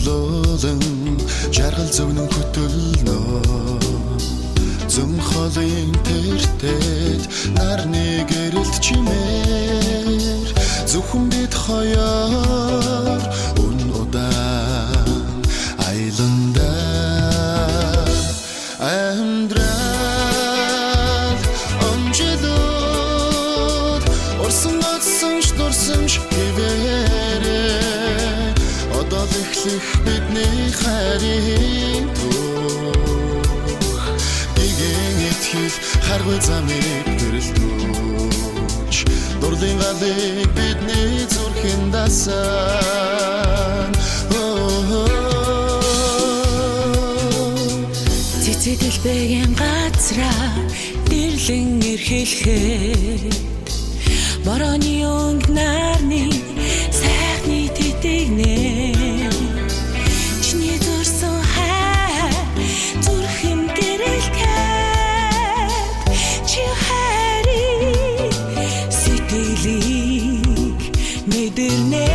болоолон жаргал зөвнөн хөтөлнөө зам холын тэртет нарны гэрэлт чимээр зөвхөн бид хоёр өн удаан айланда амьдрал онжидод орсон гацсан шнурсан хэвээрээ одоо эхлэх бидний хайрын түүх гэгэн итгэл харгүй замыг гэрэлтүүлж дурлын галыг бидний зүрхэн дасан цэцэдэлбэгийн газраа дэрлэн эрхэлхэд борооны өнгө нарны сайхны тэтгнэ чиний зурсан хай зүрхэм гэрэлтэд чи хайрыг сэтгэлийг мэдэрнэ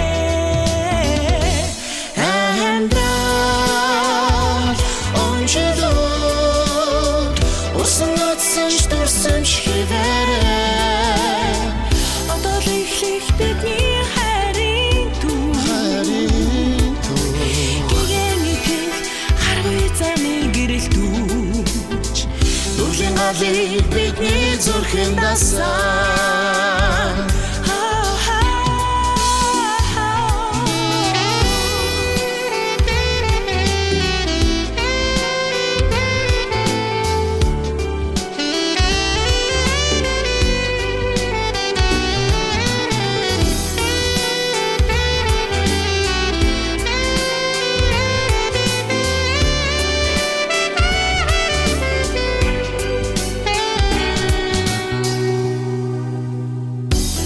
амьдрал онжидод усан атсан штурсан хэвээрээ одоо эхлэх бидний хайрын түүх гэгэн харгүй замыг гэрэлтүүлж дурлын галыг бидний зүрхэн дасан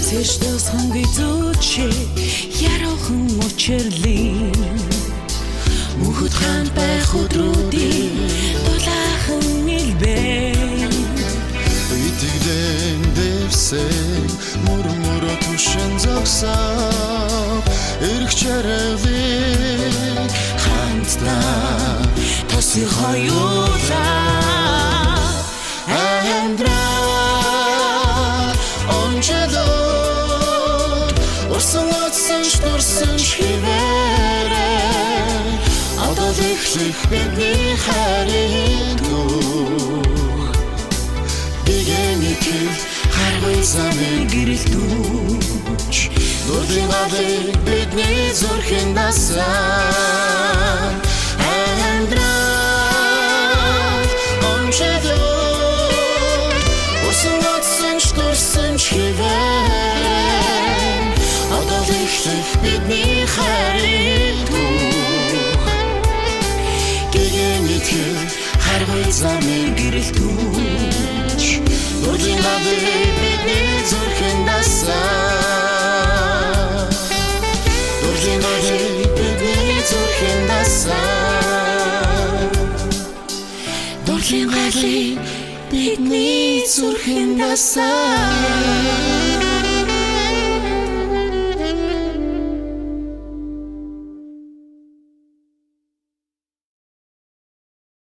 Сэждос хонги зүүчи яруухан учирлын мөхөд хаан байх өдрүүдийн дулаахан нэлбэн итгэдэн дэвсэн мөрмөрө түшин зогсоо эрх чаргалыг хамтдаа тосын хоёулаа амьдрал онжидод орсон атсан штурсан хэвээрээ одоо эхлэх бидний хайрын түүх гэгэн итгэл харгүй замыг гэрэлтүүлж дурлын галыг бидний зүрхэн дасан амьдрал онжидод орсон атсан штурсан хэвээрээ одоо эхлэх бидний хайрын түүх гэгэн итгэл харгүй замыг гэрэлтүүлж дурлын галыг бидний зүрхэн дасан дурлын галыг бидний зүрхэн дасан дурлын галыг бидний зүрхэн дасан